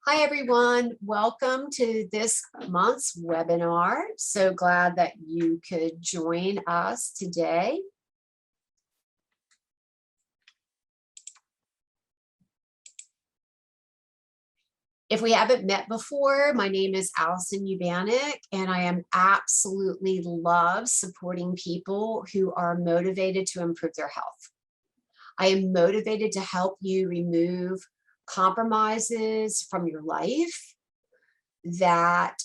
Hi, everyone. Welcome to this month's webinar. So glad that you could join us today. If we haven't met before, my name is Allison Ubanic, and I am absolutely love supporting people who are motivated to improve their health. I am motivated to help you remove compromises from your life that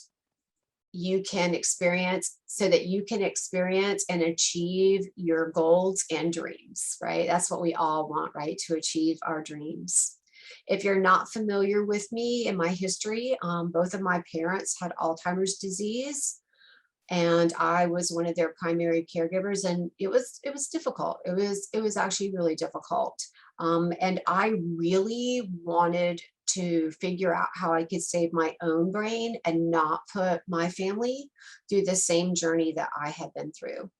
you can experience so that you can experience and achieve your goals and dreams, right? That's what we all want, right? To achieve our dreams. If you're not familiar with me and my history, both of my parents had Alzheimer's disease, and I was one of their primary caregivers, and it was difficult. It was actually really difficult, and I really wanted to figure out how I could save my own brain and not put my family through the same journey that I had been through.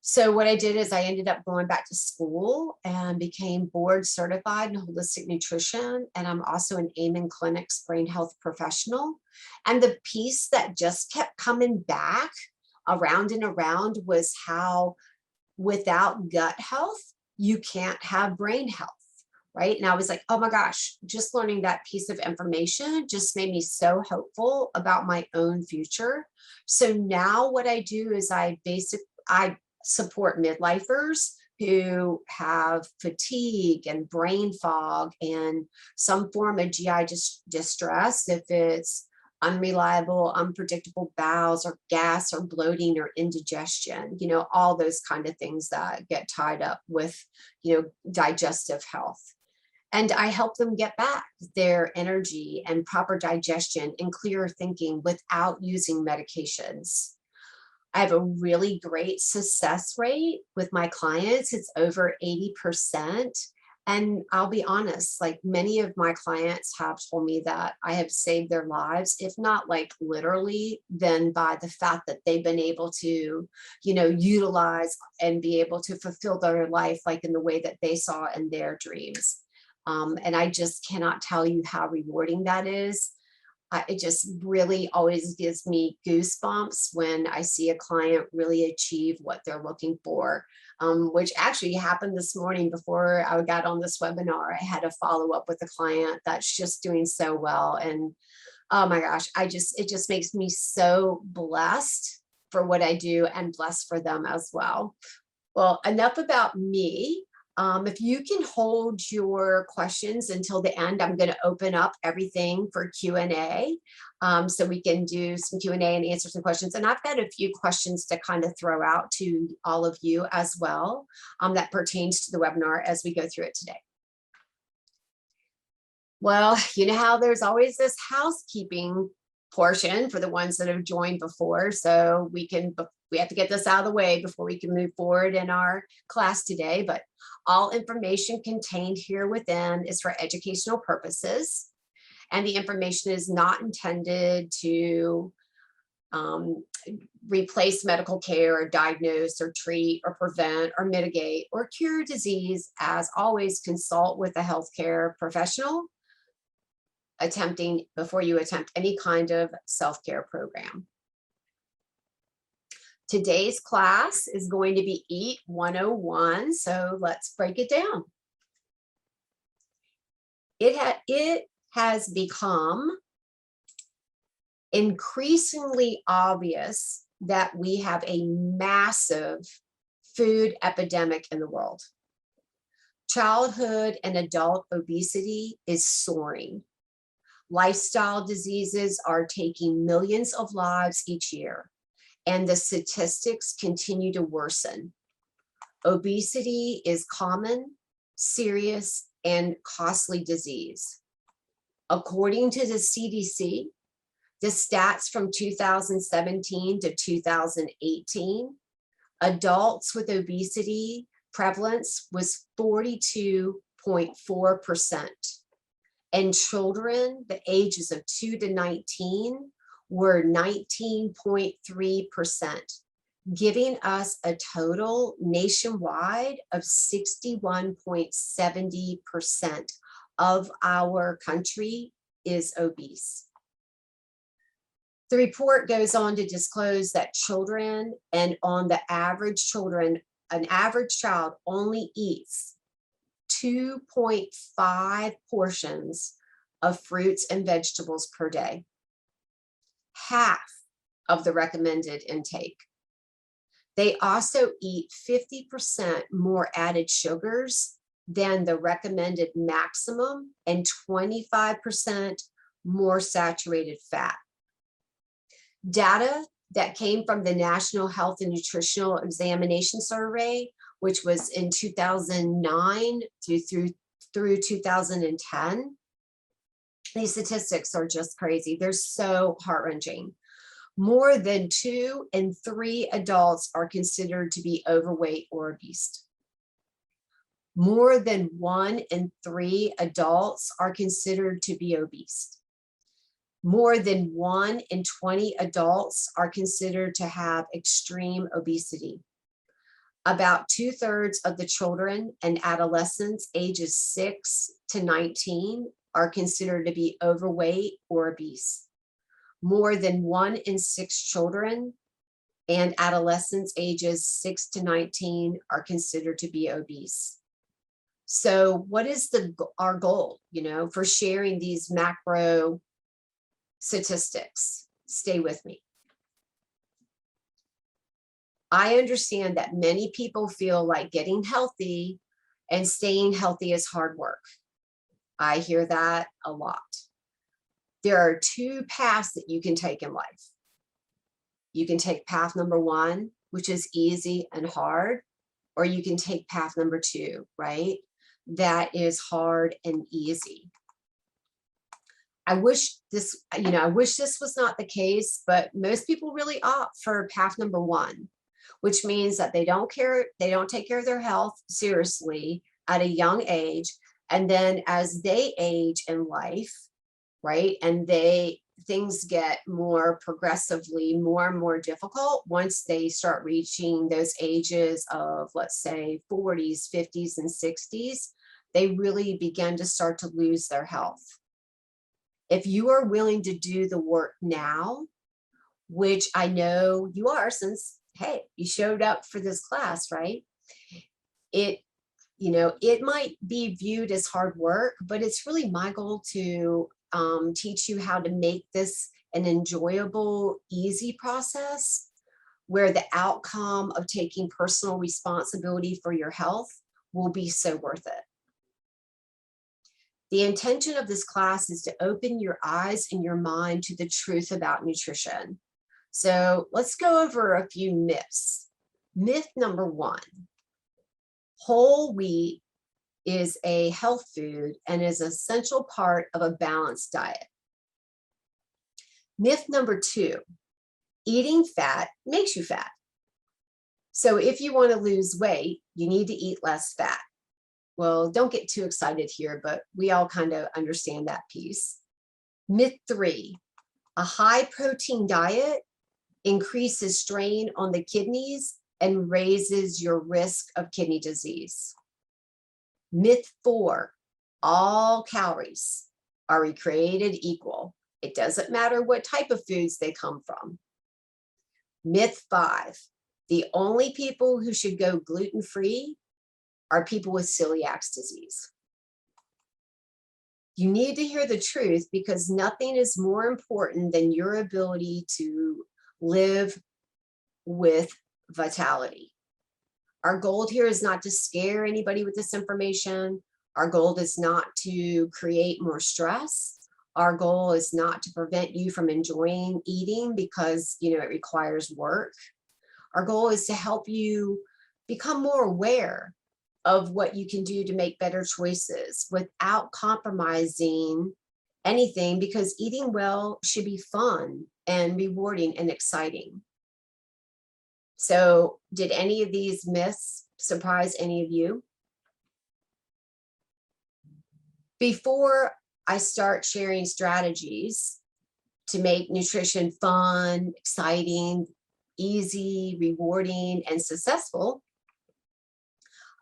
So what I did is I ended up going back to school and became board certified in holistic nutrition. And I'm also an Amen Clinic's brain health professional. And the piece that just kept coming back around and around was how without gut health, you can't have brain health. Right. And I was like, oh my gosh, just learning that piece of information just made me so hopeful about my own future. So now what I do is I support midlifers who have fatigue and brain fog and some form of GI distress, if it's unreliable, unpredictable bowels or gas or bloating or indigestion, all those kind of things that get tied up with, digestive health. And I help them get back their energy and proper digestion and clearer thinking without using medications. I have a really great success rate with my clients. It's over 80%. And I'll be honest, like many of my clients have told me that I have saved their lives, if not like literally, then by the fact that they've been able to, utilize and be able to fulfill their life like in the way that they saw in their dreams. And I just cannot tell you how rewarding that is. It just really always gives me goosebumps when I see a client really achieve what they're looking for, which actually happened this morning before I got on this webinar. I had a follow up with a client that's just doing so well. And oh my gosh, it just makes me so blessed for what I do and blessed for them as well. Well, enough about me. If you can hold your questions until the end, I'm going to open up everything for Q&A. So we can do some Q&A and answer some questions. And I've got a few questions to kind of throw out to all of you as well, that pertains to the webinar as we go through it today. Well, you know how there's always this housekeeping portion for the ones that have joined before. So we have to get this out of the way before we can move forward in our class today. But all information contained here within is for educational purposes. And the information is not intended to replace medical care or diagnose or treat or prevent or mitigate or cure disease. As always, consult with a healthcare professional before you attempt any kind of self-care program. Today's class is going to be Eat 101, so let's break it down. It has become increasingly obvious that we have a massive food epidemic in the world. Childhood and adult obesity is soaring. Lifestyle diseases are taking millions of lives each year, and the statistics continue to worsen. Obesity is common, serious, and costly disease. According to the CDC, the stats from 2017 to 2018, adults with obesity prevalence was 42.4%. And children, the ages of 2 to 19, were 19.3%, giving us a total nationwide of 61.70% of our country is obese. The report goes on to disclose that children, and on the average children, an average child only eats 2.5 portions of fruits and vegetables per day, half of the recommended intake. They also eat 50% more added sugars than the recommended maximum and 25% more saturated fat. Data that came from the National Health and Nutritional Examination Survey, which was in 2009 through 2010. These statistics are just crazy. They're so heart-wrenching. More than 2 in 3 adults are considered to be overweight or obese. More than 1 in 3 adults are considered to be obese. More than 1 in 20 adults are considered to have extreme obesity. About 2/3 of the children and adolescents ages 6 to 19 are considered to be overweight or obese. More than 1 in 6 children and adolescents ages 6 to 19 are considered to be obese. So what is our goal, for sharing these macro statistics? Stay with me. I understand that many people feel like getting healthy and staying healthy is hard work. I hear that a lot. There are 2 paths that you can take in life. You can take path number 1, which is easy and hard, or you can take path number 2, right? That is hard and easy. I wish this was not the case, but most people really opt for path number 1, which means that they don't take care of their health seriously at a young age. And then as they age in life, right, and things get more progressively more and more difficult once they start reaching those ages of, let's say, 40s, 50s, and 60s, they really begin to start to lose their health. If you are willing to do the work now, which I know you are, since, hey, you showed up for this class, right? It might be viewed as hard work, but it's really my goal to teach you how to make this an enjoyable, easy process where the outcome of taking personal responsibility for your health will be so worth it. The intention of this class is to open your eyes and your mind to the truth about nutrition. So let's go over a few myths. Myth number 1, whole wheat is a health food and is an essential part of a balanced diet. Myth number 2, eating fat makes you fat. So if you want to lose weight, you need to eat less fat. Well, don't get too excited here, but we all kind of understand that piece. Myth 3, a high protein diet increases strain on the kidneys and raises your risk of kidney disease. Myth 4, all calories are created equal. It doesn't matter what type of foods they come from. Myth 5, the only people who should go gluten-free are people with celiac disease. You need to hear the truth, because nothing is more important than your ability to live with vitality. Our goal here is not to scare anybody with this information. Our goal is not to create more stress. Our goal is not to prevent you from enjoying eating because, it requires work. Our goal is to help you become more aware of what you can do to make better choices without compromising anything, because eating well should be fun and rewarding and exciting. So, did any of these myths surprise any of you? Before I start sharing strategies to make nutrition fun, exciting, easy, rewarding, and successful,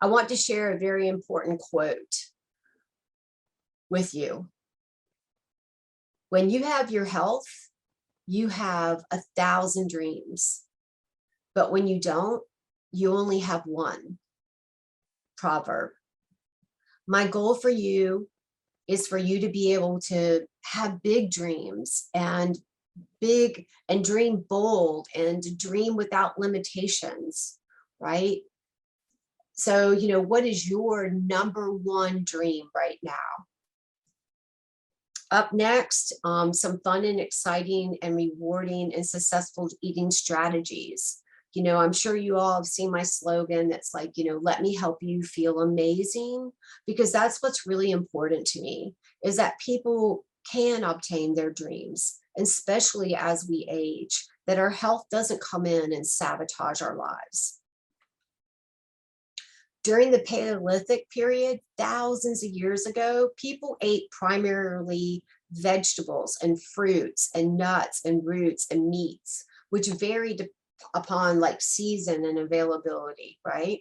I want to share a very important quote with you. When you have your health, you have 1,000 dreams. But when you don't, you only have one. Proverb. My goal for you is for you to be able to have big dreams and dream bold and to dream without limitations, right? So, what is your number one dream right now? Up next, some fun and exciting and rewarding and successful eating strategies. I'm sure you all have seen my slogan that's like, let me help you feel amazing, because that's what's really important to me, is that people can obtain their dreams, especially as we age, that our health doesn't come in and sabotage our lives. During the Paleolithic period, thousands of years ago, people ate primarily vegetables and fruits and nuts and roots and meats, which varied upon like season and availability, right?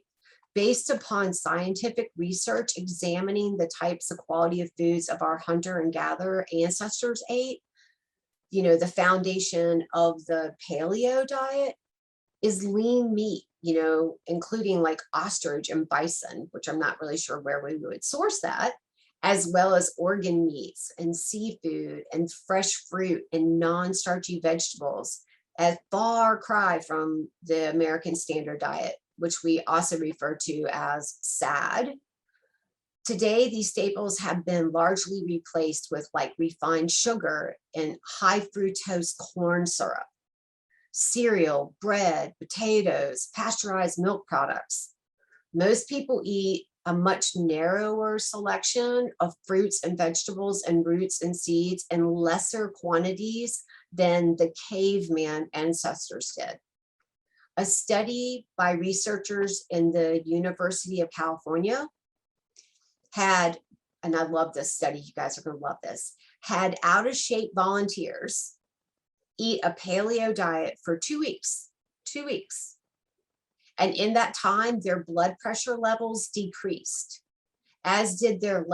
Based upon scientific research examining the types of quality of foods of our hunter and gatherer ancestors ate, the foundation of the paleo diet is lean meat, including like ostrich and bison, which I'm not really sure where we would source that, as well as organ meats and seafood and fresh fruit and non-starchy vegetables, a far cry from the American Standard Diet, which we also refer to as SAD. Today, these staples have been largely replaced with like refined sugar and high fructose corn syrup, cereal, bread, potatoes, pasteurized milk products. Most people eat a much narrower selection of fruits and vegetables and roots and seeds in lesser quantities than the caveman ancestors did. A study by researchers in the University of California had, and I love this study, you guys are going to love this, had out of shape volunteers eat a paleo diet for 2 weeks, 2 weeks. And in that time, their blood pressure levels decreased, as did their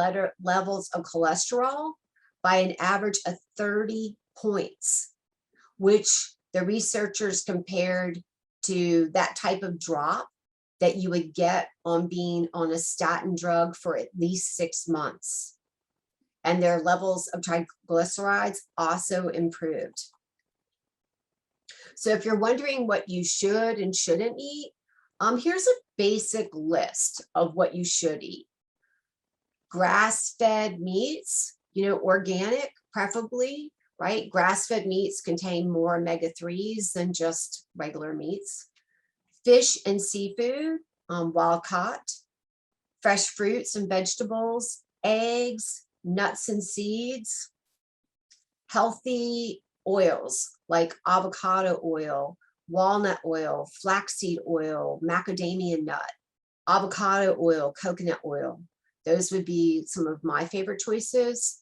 levels of cholesterol by an average of 30 points, which the researchers compared to that type of drop that you would get on being on a statin drug for at least 6 months. And their levels of triglycerides also improved. So if you're wondering what you should and shouldn't eat, here's a basic list of what you should eat. Grass-fed meats, organic preferably, right? Grass-fed meats contain more omega-3s than just regular meats. Fish and seafood, wild caught. Fresh fruits and vegetables, eggs, nuts and seeds. Healthy oils like avocado oil, walnut oil, flaxseed oil, macadamia nut, avocado oil, coconut oil. Those would be some of my favorite choices.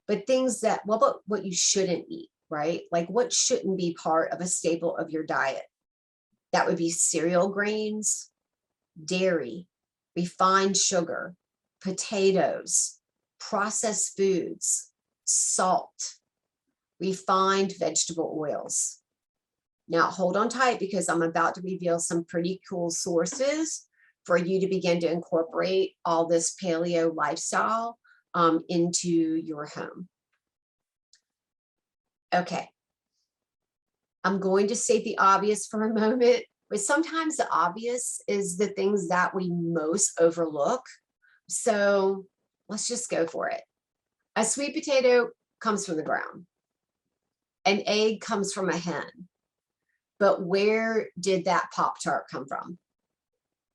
But things that, what about what you shouldn't eat, right? Like what shouldn't be part of a staple of your diet? That would be cereal grains, dairy, refined sugar, potatoes, processed foods, salt, refined vegetable oils. Now hold on tight, because I'm about to reveal some pretty cool sources for you to begin to incorporate all this paleo lifestyle into your home. Okay, I'm going to state the obvious for a moment, but sometimes the obvious is the things that we most overlook. So let's just go for it. A sweet potato comes from the ground. An egg comes from a hen. But where did that Pop-Tart come from?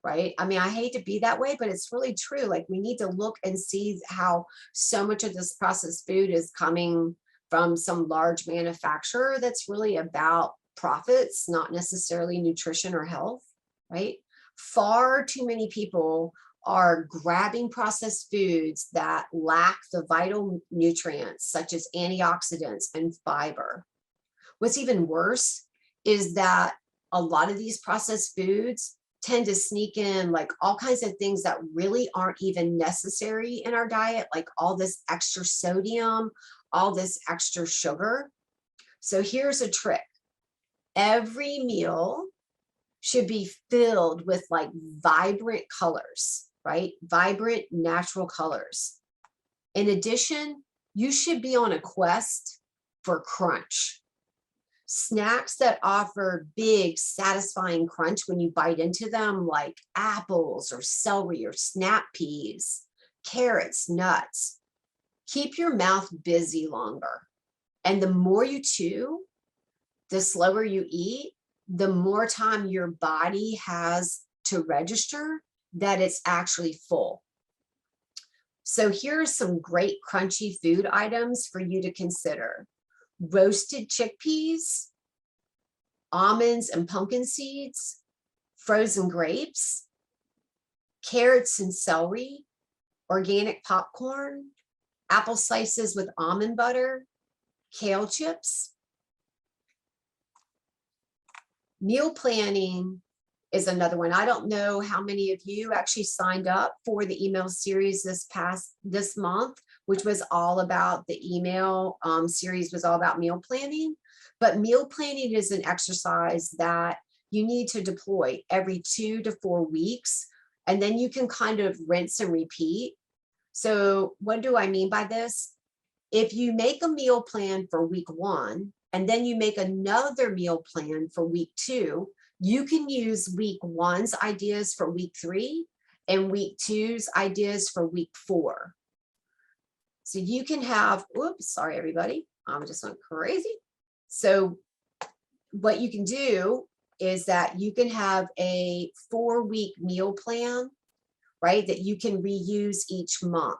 Right? I mean, I hate to be that way, but it's really true. Like, we need to look and see how so much of this processed food is coming from some large manufacturer that's really about profits, not necessarily nutrition or health, right? Far too many people are grabbing processed foods that lack the vital nutrients such as antioxidants and fiber. What's even worse is that a lot of these processed foods tend to sneak in like all kinds of things that really aren't even necessary in our diet, like all this extra sodium, all this extra sugar. So here's a trick. Every meal should be filled with like vibrant colors, right? Vibrant natural colors. In addition, you should be on a quest for crunch. Snacks that offer big, satisfying crunch when you bite into them, like apples or celery or snap peas, carrots, nuts, keep your mouth busy longer. And the more you chew, the slower you eat, the more time your body has to register that it's actually full. So here are some great crunchy food items for you to consider. Roasted chickpeas, almonds and pumpkin seeds, frozen grapes, carrots and celery, organic popcorn, apple slices with almond butter, kale chips. Meal planning is another one. I don't know how many of you actually signed up for the email series this month, which was all about the email series was all about meal planning. But meal planning is an exercise that you need to deploy every 2 to 4 weeks, and then you can kind of rinse and repeat. So what do I mean by this? If you make a meal plan for week 1, and then you make another meal plan for week 2, you can use week 1's ideas for week 3 and week 2's ideas for week 4. So you can have, oops, sorry, everybody. I just went crazy. So what you can do is that you can have a 4-week meal plan, right, that you can reuse each month.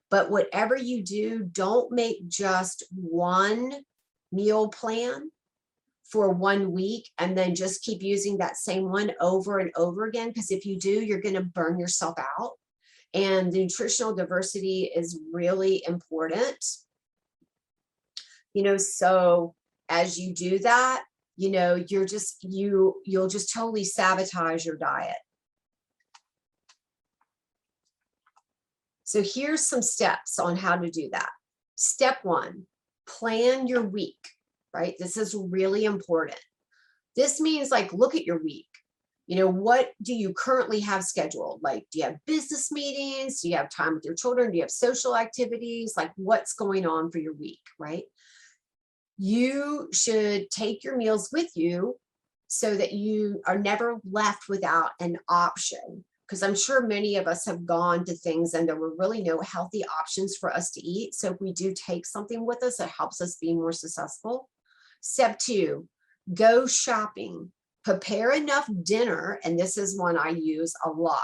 But whatever you do, don't make just one meal plan for 1 week and then just keep using that same one over and over again. Because if you do, you're going to burn yourself out. And the nutritional diversity is really important. So as you do that, you'll just totally sabotage your diet. So here's some steps on how to do that. Step 1, plan your week, right? This is really important. This means like, look at your week. What do you currently have scheduled? Like, do you have business meetings? Do you have time with your children? Do you have social activities? Like, what's going on for your week, right? You should take your meals with you so that you are never left without an option. Because I'm sure many of us have gone to things and there were really no healthy options for us to eat. So if we do take something with us, it helps us be more successful. Step 2, go shopping. Prepare enough dinner, and this is one I use a lot.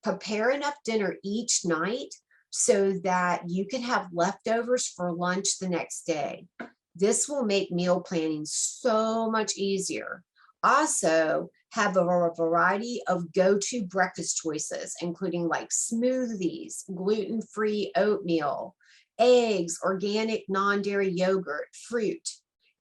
Prepare enough dinner each night so that you can have leftovers for lunch the next day. This will make meal planning so much easier. Also, have a variety of go-to breakfast choices, including like smoothies, gluten-free oatmeal, eggs, organic non-dairy yogurt, fruit.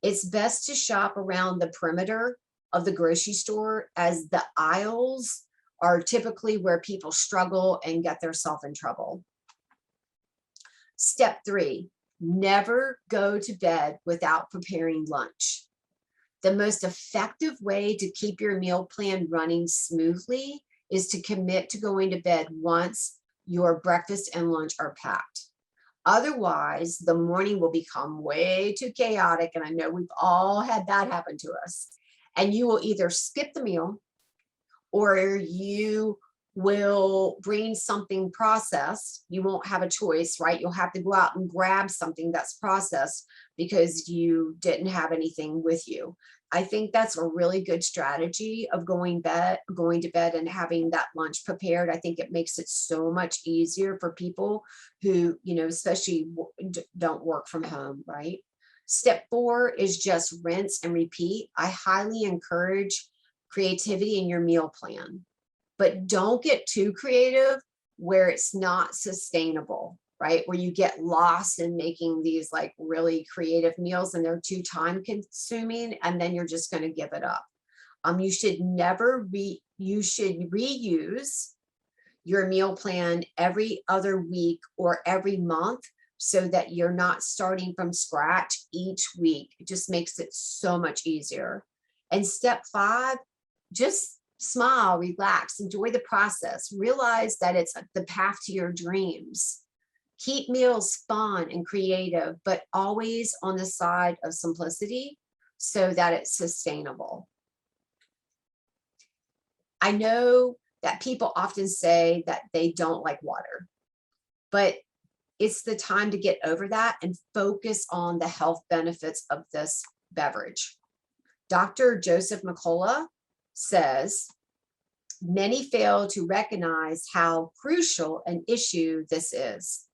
It's best to shop around the perimeter of the grocery store, as the aisles are typically where people struggle and get themselves in trouble. Step 3, never go to bed without preparing lunch. The most effective way to keep your meal plan running smoothly is to commit to going to bed once your breakfast and lunch are packed. Otherwise, the morning will become way too chaotic, and I know we've all had that happen to us. And you will either skip the meal or you will bring something processed. You won't have a choice, right? You'll have to go out and grab something that's processed because you didn't have anything with you. I think that's a really good strategy of going to bed and having that lunch prepared. I think it makes it so much easier for people who, especially don't work from home, right? Step 4 is just rinse and repeat. I highly encourage creativity in your meal plan, but don't get too creative where it's not sustainable, right? Where you get lost in making these like really creative meals and they're too time consuming, and then you're just going to give it up. You should never you should reuse your meal plan every other week or every month so that you're not starting from scratch each week. It just makes it so much easier. And step 5, just smile, relax, enjoy the process. Realize that it's the path to your dreams. Keep meals fun and creative, but always on the side of simplicity so that it's sustainable. I know that people often say that they don't like water, but it's the time to get over that and focus on the health benefits of this beverage. Dr. Joseph McCullough says, many fail to recognize how crucial an issue this is.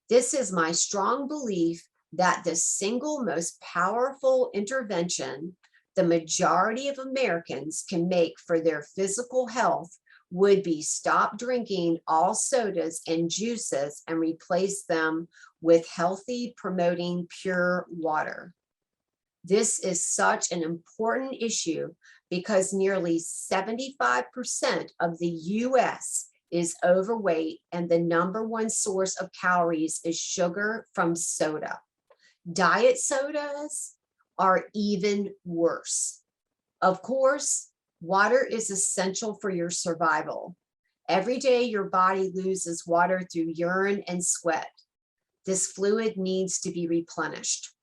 This is my strong belief that the single most powerful intervention the majority of Americans can make for their physical health would be stop drinking all sodas and juices and replace them with healthy, promoting pure water. This is such an important issue because nearly 75% of the US is overweight, and the #1 source of calories is sugar from soda. Diet sodas are even worse. Of course, water is essential for your survival. Every day, your body loses water through urine and sweat. This fluid needs to be replenished.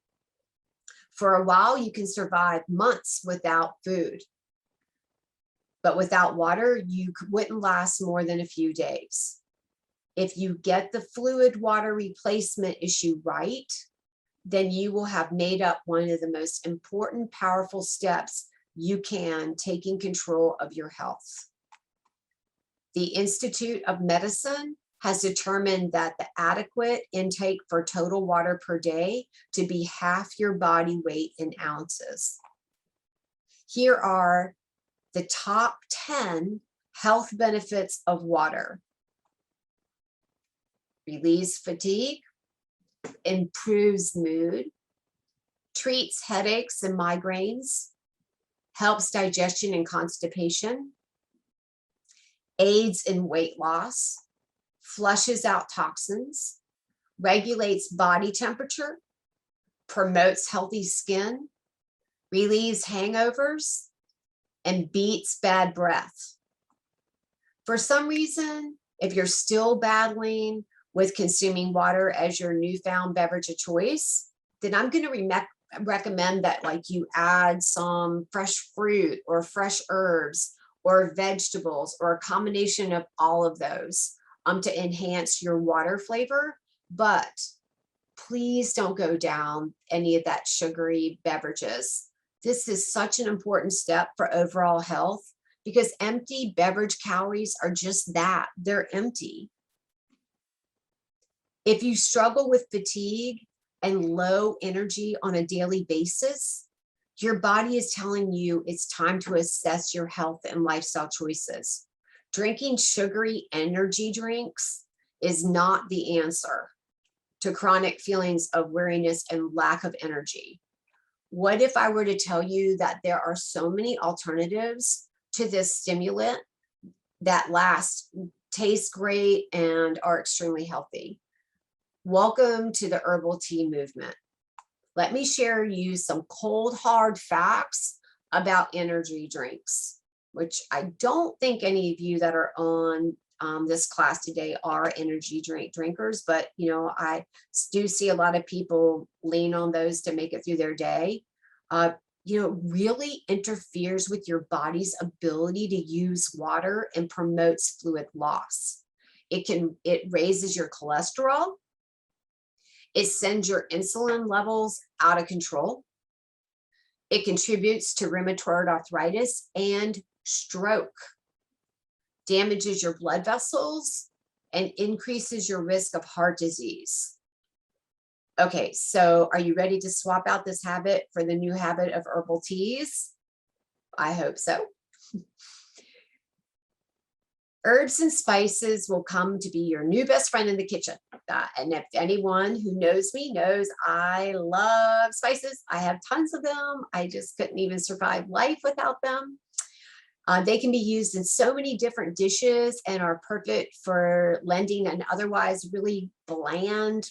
For a while, you can survive months without food. But without water, you wouldn't last more than a few days. If you get the fluid water replacement issue right, then you will have made up one of the most important, powerful steps you can taking control of your health. The Institute of Medicine has determined that the adequate intake for total water per day to be half your body weight in ounces. Here are the top 10 health benefits of water. Relieves fatigue, improves mood, treats headaches and migraines, helps digestion and constipation, aids in weight loss, flushes out toxins, regulates body temperature, promotes healthy skin, relieves hangovers, and beats bad breath. For some reason, if you're still battling with consuming water as your newfound beverage of choice, then I'm going to recommend that you add some fresh fruit or fresh herbs or vegetables or a combination of all of those to enhance your water flavor. But please don't go down any of that sugary beverages. This is such an important step for overall health because empty beverage calories are just that, they're empty. If you struggle with fatigue and low energy on a daily basis, your body is telling you it's time to assess your health and lifestyle choices. Drinking sugary energy drinks is not the answer to chronic feelings of weariness and lack of energy. What if I were to tell you that there are so many alternatives to this stimulant that last, taste great, and are extremely healthy? Welcome to the herbal tea movement. Let me share you some cold, hard facts about energy drinks, which I don't think any of you that are on this class today are energy drink drinkers, but I do see a lot of people lean on those to make it through their day. Really interferes with your body's ability to use water and promotes fluid loss. It raises your cholesterol. It sends your insulin levels out of control. It contributes to rheumatoid arthritis and stroke, damages your blood vessels, and increases your risk of heart disease. Okay, so are you ready to swap out this habit for the new habit of herbal teas? I hope so. Herbs and spices will come to be your new best friend in the kitchen. And if anyone who knows me knows I love spices, I have tons of them. I just couldn't even survive life without them. They can be used in so many different dishes and are perfect for lending an otherwise really bland,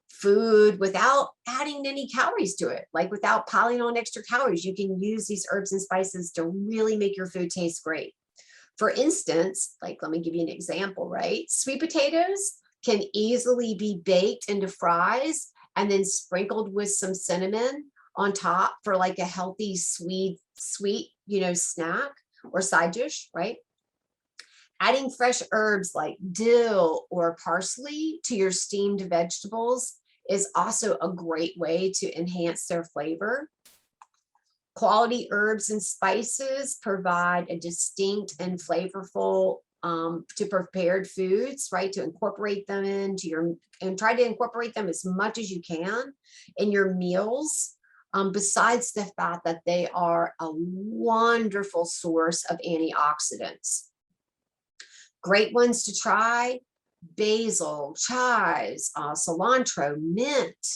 food without adding any calories to it, like without piling on extra calories. You can use these herbs and spices to really make your food taste great. For instance, like, let me give you an example, right? Sweet potatoes can easily be baked into fries and then sprinkled with some cinnamon on top for like a healthy, sweet, snack or side dish, right? Adding fresh herbs like dill or parsley to your steamed vegetables is also a great way to enhance their flavor. Quality herbs and spices provide a distinct and flavorful to prepared foods, right? To incorporate them and try to incorporate them as much as you can in your meals. Besides the fact that they are a wonderful source of antioxidants. Great ones to try: basil, chives, cilantro, mint,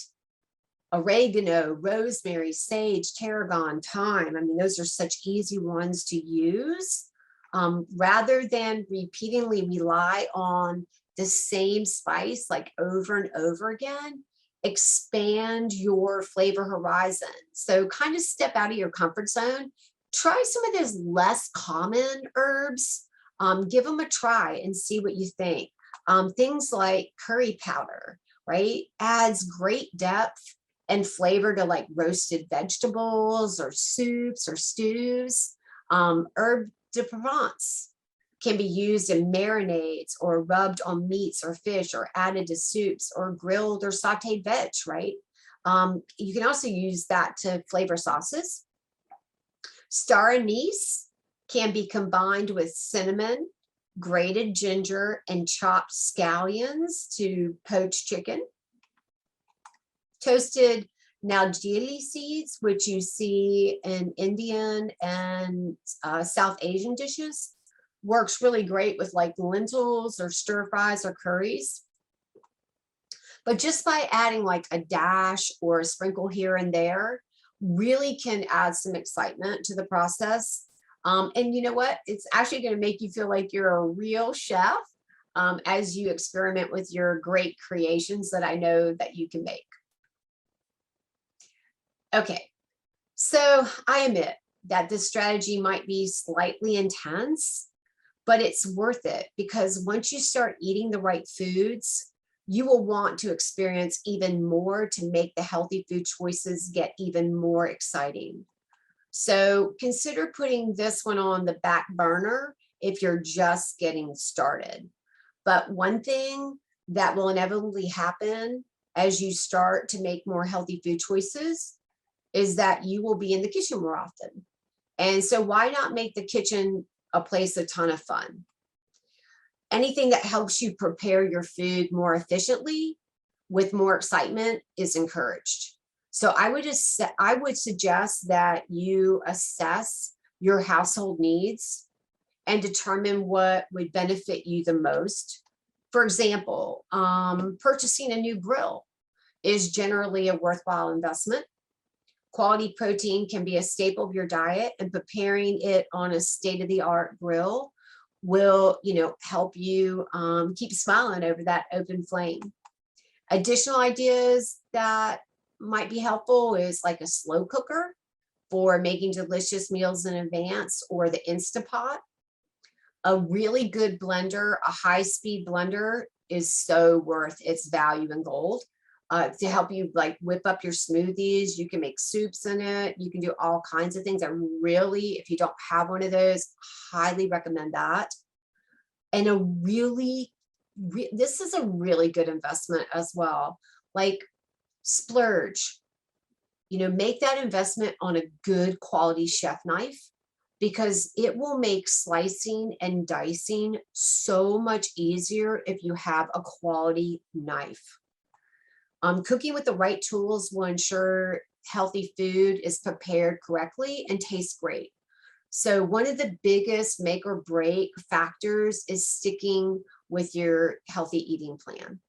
oregano, rosemary, sage, tarragon, thyme. I mean, those are such easy ones to use. Rather than repeatedly rely on the same spice like over and over again, expand your flavor horizon. So kind of step out of your comfort zone. Try some of those less common herbs. Give them a try and see what you think. Things like curry powder, right? Adds great depth and flavor to like roasted vegetables or soups or stews. Herb de Provence can be used in marinades or rubbed on meats or fish or added to soups or grilled or sauteed veg, right? You can also use that to flavor sauces. Star anise can be combined with cinnamon, grated ginger, and chopped scallions to poach chicken. Toasted Nalgene seeds, which you see in Indian and South Asian dishes, works really great with like lentils or stir fries or curries. But just by adding like a dash or a sprinkle here and there really can add some excitement to the process. And you know what? It's actually going to make you feel like you're a real chef as you experiment with your great creations that I know that you can make. Okay, so I admit that this strategy might be slightly intense, but it's worth it because once you start eating the right foods, you will want to experience even more to make the healthy food choices get even more exciting. So consider putting this one on the back burner if you're just getting started. But one thing that will inevitably happen as you start to make more healthy food choices is that you will be in the kitchen more often. And so why not make the kitchen a place a ton of fun? Anything that helps you prepare your food more efficiently with more excitement is encouraged. So I would suggest that you assess your household needs and determine what would benefit you the most. For example, purchasing a new grill is generally a worthwhile investment. Quality protein can be a staple of your diet, and preparing it on a state-of-the-art grill will, help you keep smiling over that open flame. Additional ideas that might be helpful is like a slow cooker for making delicious meals in advance, or the Instapot. A really good blender, a high-speed blender, is so worth its value in gold. To help you like whip up your smoothies. You can make soups in it. You can do all kinds of things. I really, if you don't have one of those, highly recommend that. And this is a really good investment as well. Like, splurge, make that investment on a good quality chef knife, because it will make slicing and dicing so much easier if you have a quality knife. Cooking with the right tools will ensure healthy food is prepared correctly and tastes great. So one of the biggest make or break factors is sticking with your healthy eating plan.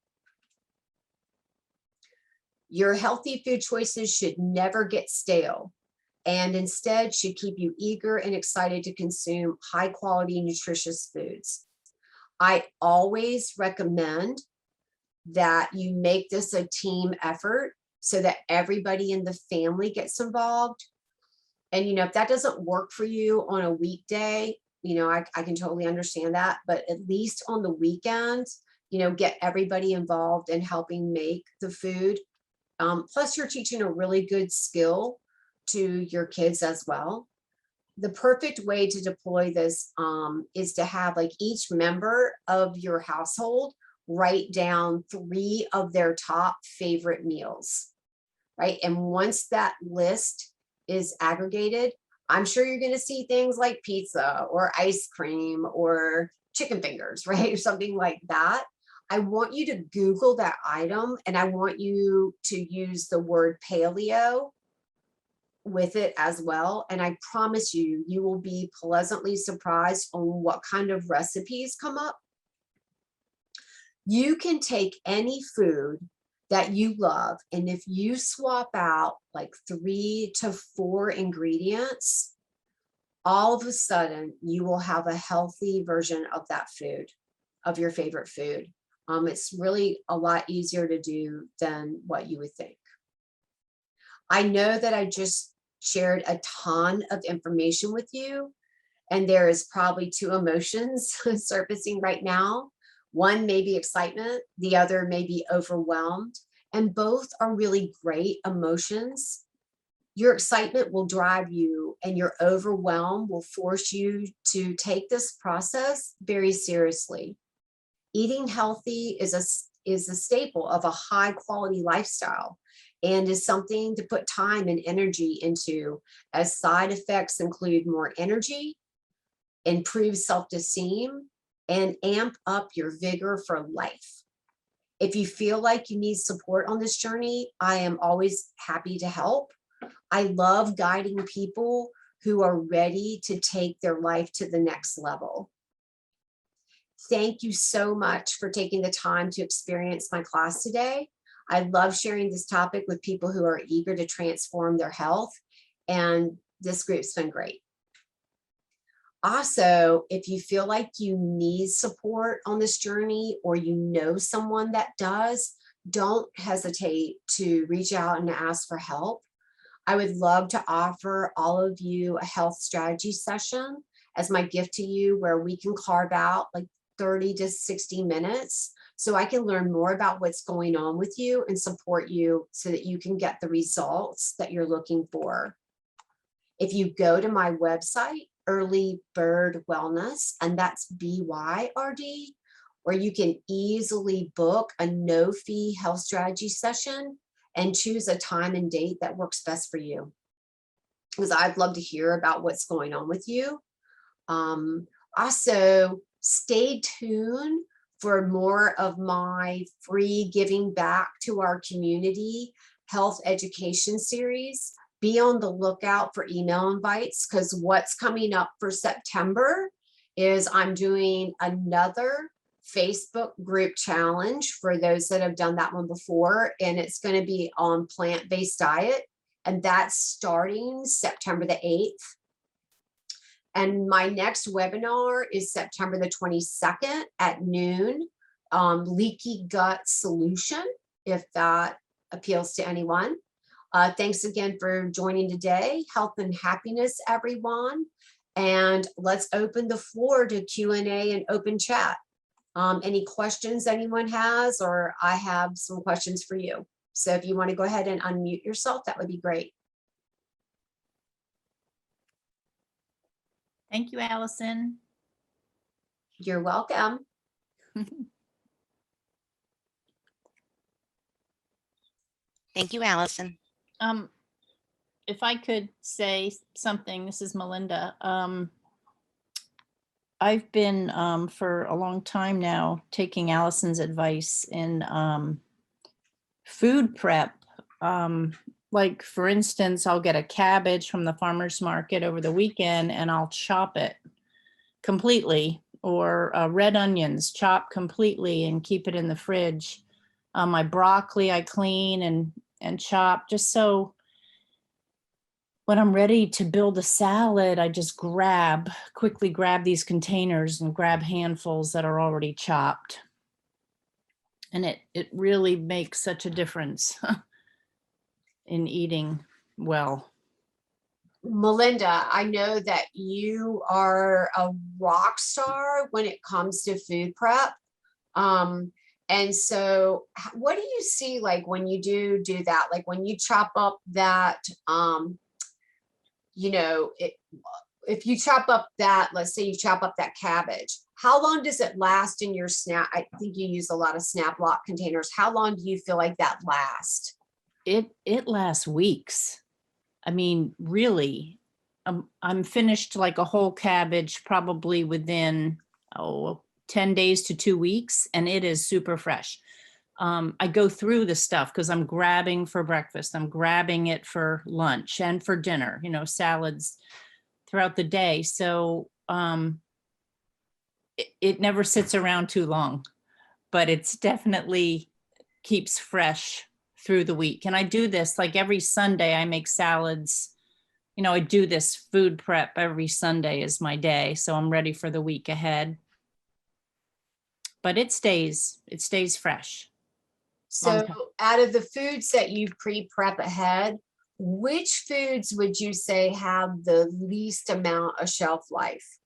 Your healthy food choices should never get stale, and instead should keep you eager and excited to consume high quality, nutritious foods. I always recommend that you make this a team effort so that everybody in the family gets involved. And, if that doesn't work for you on a weekday, I can totally understand that, but at least on the weekends, get everybody involved in helping make the food. Plus you're teaching a really good skill to your kids as well. The perfect way to deploy this is to have like each member of your household write down 3 of their top favorite meals, right? And once that list is aggregated, I'm sure you're going to see things like pizza or ice cream or chicken fingers, right? Or something like that. I want you to Google that item, and I want you to use the word paleo with it as well. And I promise you, you will be pleasantly surprised on what kind of recipes come up. You can take any food that you love, and if you swap out like 3 to 4 ingredients, all of a sudden you will have a healthy version of that food, of your favorite food. It's really a lot easier to do than what you would think. I know that I just shared a ton of information with you, and there is probably 2 emotions surfacing right now. One may be excitement, the other may be overwhelmed, and both are really great emotions. Your excitement will drive you, and your overwhelm will force you to take this process very seriously. Eating healthy is a staple of a high quality lifestyle, and is something to put time and energy into, as side effects include more energy, improved self-esteem, and amp up your vigor for life. If you feel like you need support on this journey, I am always happy to help. I love guiding people who are ready to take their life to the next level. Thank you so much for taking the time to experience my class today. I love sharing this topic with people who are eager to transform their health, and this group's been great. Also, if you feel like you need support on this journey, or you know someone that does, don't hesitate to reach out and ask for help. I would love to offer all of you a health strategy session as my gift to you, where we can carve out like 30 to 60 minutes so I can learn more about what's going on with you and support you so that you can get the results that you're looking for. If you go to my website, Early Bird Wellness, and that's BYRD, or you can easily book a no-fee health strategy session and choose a time and date that works best for you, because I'd love to hear about what's going on with you. Also, stay tuned for more of my free giving back to our community health education series. Be on the lookout for email invites, because what's coming up for September is I'm doing another Facebook group challenge for those that have done that one before, and it's going to be on plant-based diet, and that's starting September the 8th. And my next webinar is September the 22nd at noon, leaky gut solution, if that appeals to anyone. Thanks again for joining today. Health and happiness, everyone. And let's open the floor to Q&A and open chat. Any questions anyone has, or I have some questions for you. So if you want to go ahead and unmute yourself, that would be great. Thank you, Allison. You're welcome. Thank you, Allison. If I could say something, this is Melinda. I've been for a long time now taking Allison's advice in food prep. Like, for instance, I'll get a cabbage from the farmer's market over the weekend and I'll chop it completely, or red onions, chop completely and keep it in the fridge. My broccoli I clean and chop, just so when I'm ready to build a salad, I just quickly grab these containers and grab handfuls that are already chopped. And it really makes such a difference in eating well. Melinda, I know that you are a rock star when it comes to food prep. And so what do you see like when you do that? Like when you chop up that, you know, if you chop up that, let's say you chop up that cabbage, how long does it last in your snap? I think you use a lot of snap lock containers. How long do you feel like that lasts? It lasts weeks. I mean, really, I'm finished like a whole cabbage probably within 10 days to 2 weeks, and it is super fresh. I go through the stuff because I'm grabbing for breakfast, I'm grabbing it for lunch and for dinner, you know, salads throughout the day. So it never sits around too long, but it's definitely keeps fresh through the week. And I do this like every Sunday, I make salads. You know, I do this food prep every Sunday is my day. So I'm ready for the week ahead. But it stays fresh. So out of the foods that you pre-prep ahead, which foods would you say have the least amount of shelf life?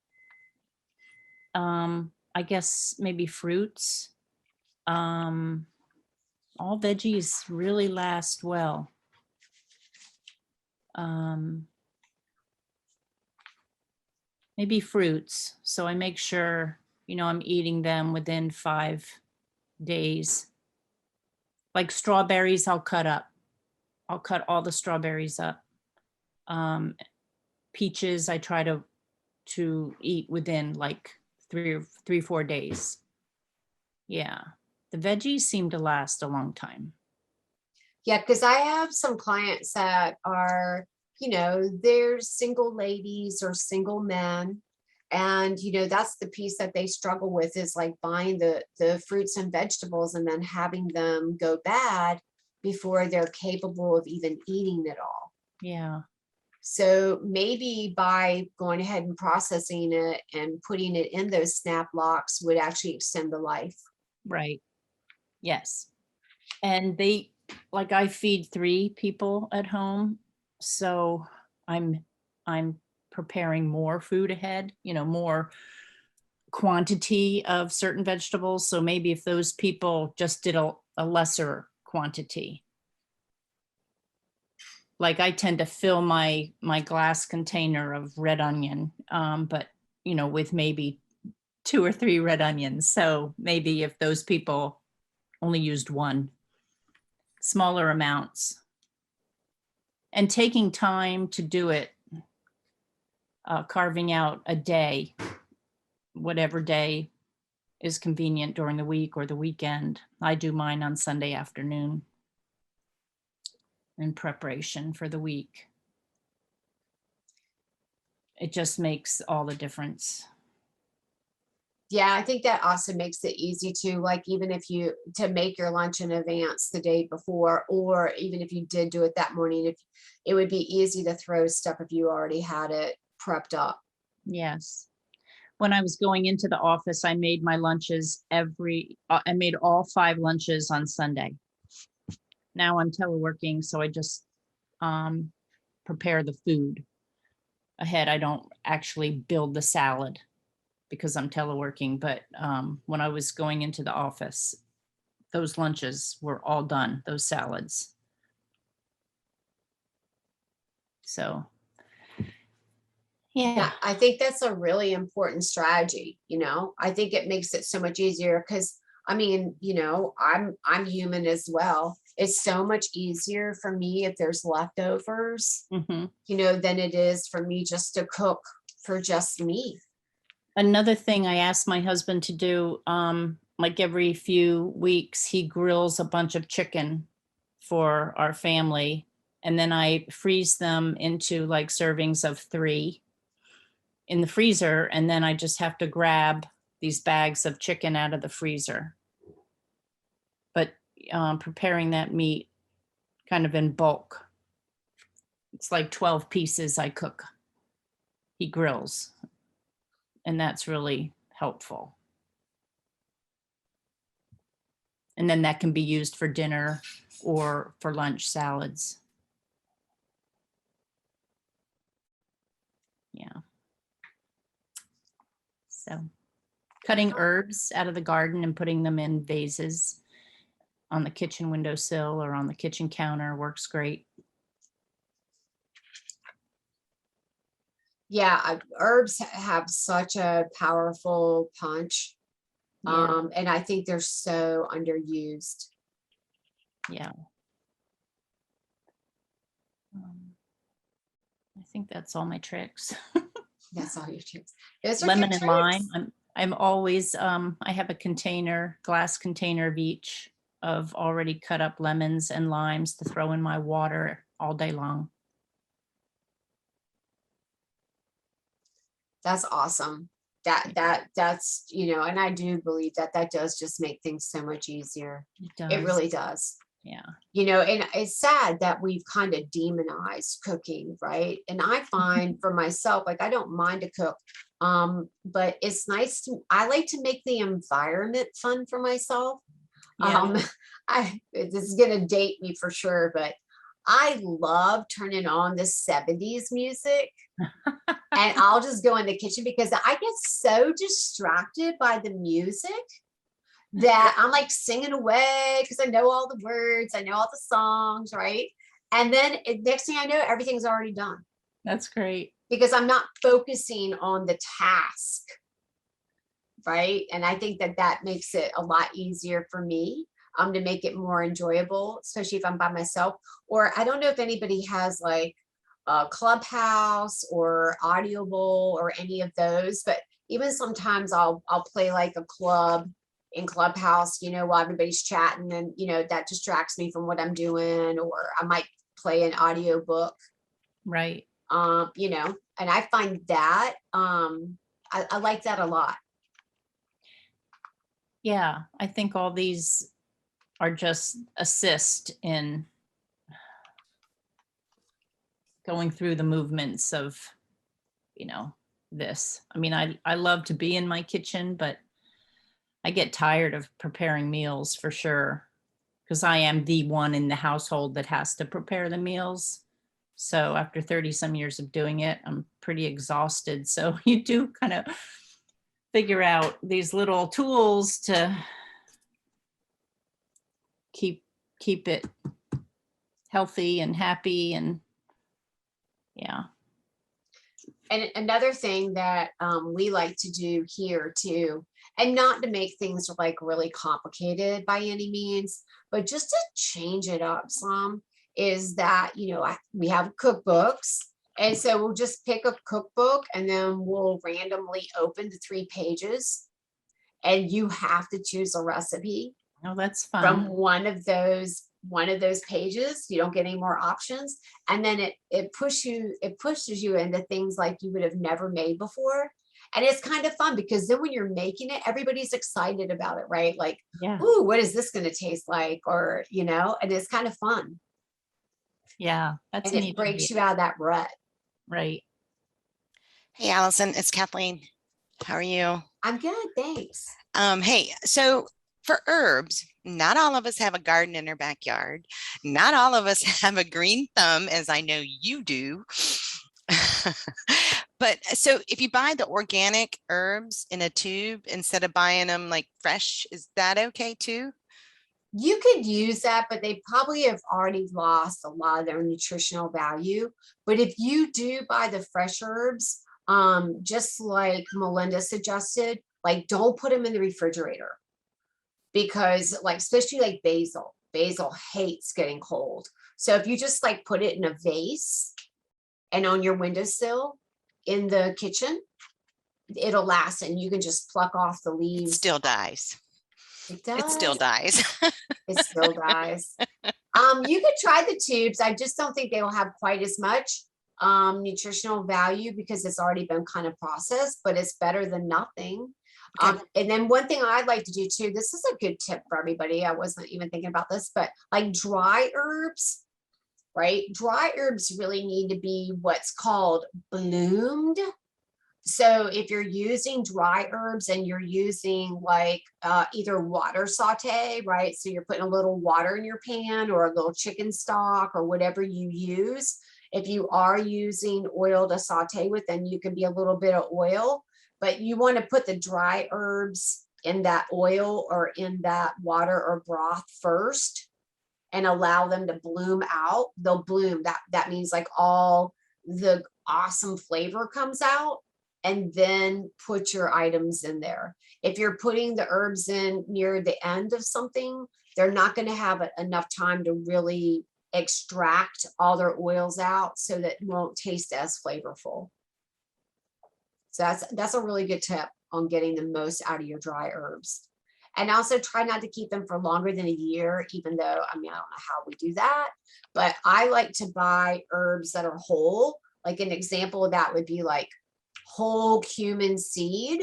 I guess maybe fruits. All veggies really last well. Maybe fruits. So I make sure, you know, I'm eating them within 5 days. Like strawberries, I'll cut up. I'll cut all the strawberries up. Peaches, I try to eat within like 4 days. Yeah. The veggies seem to last a long time. Yeah, because I have some clients that are, you know, they're single ladies or single men. And, you know, that's the piece that they struggle with is like buying the fruits and vegetables and then having them go bad before they're capable of even eating it all. Yeah. So maybe by going ahead and processing it and putting it in those snap locks would actually extend the life. Right. Yes. And like I feed 3 people at home. So I'm preparing more food ahead, you know, more quantity of certain vegetables. So maybe if those people just did a lesser quantity. Like I tend to fill my glass container of red onion, but you know, with maybe 2 or 3 red onions. So maybe if those people only used 1, smaller amounts, and taking time to do it, carving out a day, whatever day is convenient during the week or the weekend. I do mine on Sunday afternoon in preparation for the week. It just makes all the difference. Yeah, I think that also makes it easy to like, even if you to make your lunch in advance the day before, or even if you did do it that morning, if it would be easy to throw stuff if you already had it prepped up. Yes. When I was going into the office, I made my lunches I made all 5 lunches on Sunday. Now I'm teleworking, so I just prepare the food ahead. I don't actually build the salad because I'm teleworking, but when I was going into the office, those lunches were all done, those salads. So, Yeah, yeah. I think that's a really important strategy. You know, I think it makes it so much easier because I mean, you know, I'm human as well. It's so much easier for me if there's leftovers, Mhm. you know, than it is for me just to cook for just me. Another thing I asked my husband to do, like every few weeks, he grills a bunch of chicken for our family. And then I freeze them into like servings of 3 in the freezer. And then I just have to grab these bags of chicken out of the freezer. But preparing that meat kind of in bulk, It's like 12 pieces I cook. He grills. And that's really helpful. And then that can be used for dinner or for lunch salads. Yeah. So cutting herbs out of the garden and putting them in vases on the kitchen windowsill or on the kitchen counter works great. Yeah, herbs have such a powerful punch. Yeah. And I think they're so underused. Yeah. I think that's all my tricks. That's all your tricks. Those are Lemon good and lime. tricks. I'm always, I have a container, glass container of each of already cut up lemons and limes to throw in my water all day long. That's awesome. That's, and I do believe that does just make things so much easier. It does. It really does. Yeah. And it's sad that we've kind of demonized cooking, right? And I find for myself, like, I don't mind to cook, but it's nice I like to make the environment fun for myself. Yeah. This is gonna date me for sure, but I love turning on the 70s music. And I'll just go in the kitchen because I get so distracted by the music that I'm like singing away because I know all the words, I know all the songs, right? And then next thing I know, everything's already done That's great. because I'm not focusing on the task, right? And I think that makes it a lot easier for me to make it more enjoyable, especially if I'm by myself. Or I don't know if anybody has like Clubhouse or Audible or any of those, but even sometimes I'll play like a club in Clubhouse, while everybody's chatting, and that distracts me from what I'm doing. Or I might play an audio book, Right. and I find that I like that a lot. Yeah. I think all these are just assist in going through the movements of, this. I mean, I love to be in my kitchen, but I get tired of preparing meals for sure, because I am the one in the household that has to prepare the meals. So after 30 some years of doing it, I'm pretty exhausted. So you do kind of figure out these little tools to keep it healthy and happy, and yeah. And another thing that we like to do here too, and not to make things like really complicated by any means, but just to change it up some, is that, we have cookbooks. And so we'll just pick a cookbook and then we'll randomly open the 3 pages. And you have to choose a recipe Oh, that's from fun. one of those pages. You don't get any more options. And then it pushes you into things like you would have never made before. And it's kind of fun because then when you're making it, everybody's excited about it, right? Like, Yeah. ooh, what is this going to taste like? Or, and it's kind of fun. Yeah. That's And a it neat breaks idea. you out of that rut. Right. Hey, Allison, it's Kathleen. How are you? I'm good, thanks. Hey, so for herbs, not all of us have a garden in our backyard. Not all of us have a green thumb, as I know you do. But so if you buy the organic herbs in a tube instead of buying them like fresh, is that okay too? You could use that, but they probably have already lost a lot of their nutritional value. But if you do buy the fresh herbs, just like Melinda suggested, like don't put them in the refrigerator, because like, especially like basil hates getting cold. So if you just like put it in a vase and on your windowsill in the kitchen, it'll last, and you can just pluck off the It leaves. still dies. It does. It still dies. It still dies. You could try the tubes. I just don't think they will have quite as much nutritional value because it's already been kind of processed, but it's better than nothing. Okay. And then one thing I'd like to do too, this is a good tip for everybody. I wasn't even thinking about this, but like dry herbs, right? Dry herbs really need to be what's called bloomed. So if you're using dry herbs and you're using like either water saute, right? So you're putting a little water in your pan or a little chicken stock or whatever you use. If you are using oil to saute with, then you can be a little bit of oil, but you want to put the dry herbs in that oil or in that water or broth first and allow them to bloom out. They'll bloom. That means like all the awesome flavor comes out, and then put your items in there. If you're putting the herbs in near the end of something, they're not going to have enough time to really extract all their oils out, so that it won't taste as flavorful. So that's a really good tip on getting the most out of your dry herbs. And also try not to keep them for longer than a year, even though, I mean, I don't know how we do that, but I like to buy herbs that are whole. Like an example of that would be like whole cumin seed.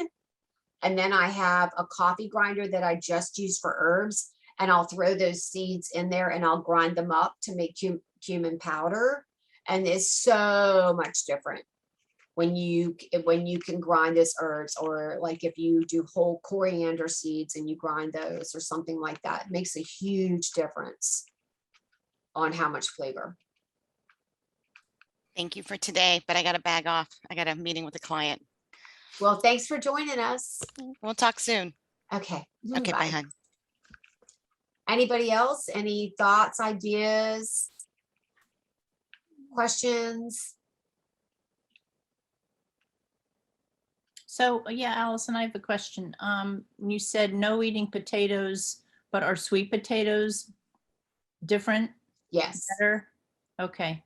And then I have a coffee grinder that I just use for herbs, and I'll throw those seeds in there and I'll grind them up to make cumin powder. And it's so much different when you can grind those herbs, or like if you do whole coriander seeds and you grind those or something like that, it makes a huge difference on how much flavor. Thank you for today, but I got to bag off. I got a meeting with a client. Well, thanks for joining us. We'll talk soon. Okay. Okay, bye, hon. Anybody else? Any thoughts, ideas, questions? So yeah, Allison, I have a question. You said no eating potatoes, but are sweet potatoes different? Yes. Better? Okay.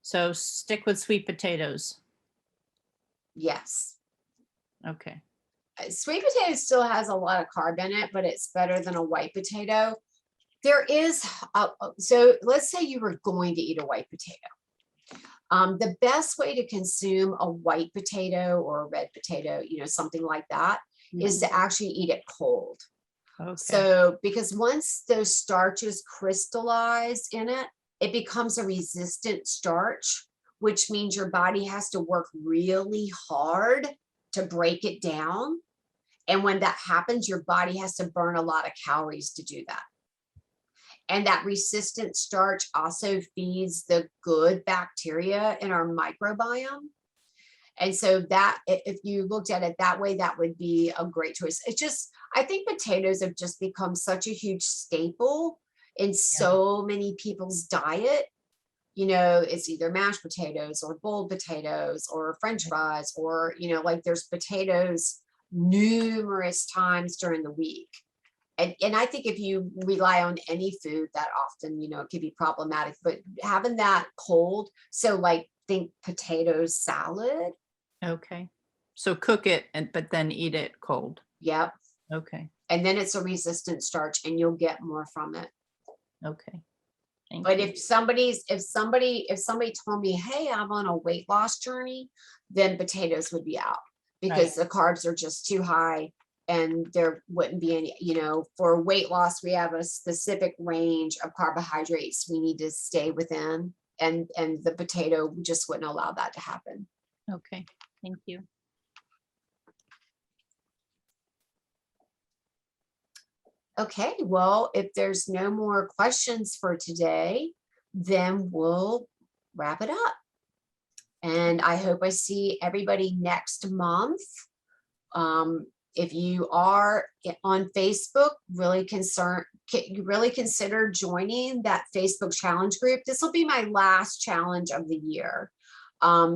So stick with sweet potatoes. Yes. Okay. Sweet potato still has a lot of carb in it, but it's better than a white potato. There is, so let's say you were going to eat a white potato. The best way to consume a white potato or a red potato, you know, something like that, is to actually eat it cold. Okay. So, because once those starches crystallize in it, it becomes a resistant starch, which means your body has to work really hard to break it down. And when that happens, your body has to burn a lot of calories to do that. And that resistant starch also feeds the good bacteria in our microbiome. And so that, if you looked at it that way, that would be a great choice. It's just, I think potatoes have just become such a huge staple in so many people's diet. You know, it's either mashed potatoes or boiled potatoes or French fries, or, you know, like there's potatoes numerous times during the week. And I think if you rely on any food that often, you know, it could be problematic, but having that cold, so like think potato salad. Okay. So cook it but then eat it cold. Yep. Okay. And then it's a resistant starch and you'll get more from it. Okay. Thank But you. if somebody told me, hey, I'm on a weight loss journey, then potatoes would be out, because the carbs are just too high. And there wouldn't be any, you know, for weight loss, we have a specific range of carbohydrates we need to stay within. And the potato just wouldn't allow that to happen. Okay. Thank you. Okay, well, if there's no more questions for today, then we'll wrap it up. And I hope I see everybody next month. If you are on Facebook, really consider joining that Facebook challenge group. This will be my last challenge of the year.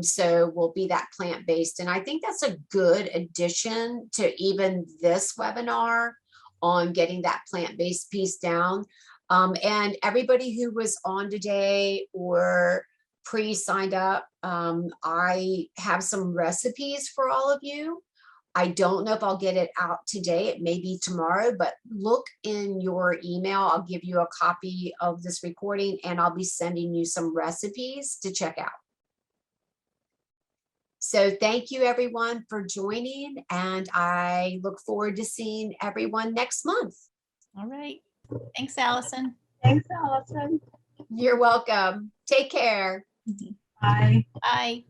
So we'll be that plant-based. And I think that's a good addition to even this webinar on getting that plant-based piece down. And everybody who was on today or pre-signed up, I have some recipes for all of you. I don't know if I'll get it out today. It may be tomorrow, but look in your email. I'll give you a copy of this recording and I'll be sending you some recipes to check out. So thank you everyone for joining, and I look forward to seeing everyone next month. All right. Thanks, Allison. Thanks, Allison. You're welcome. Take care. Bye. Bye.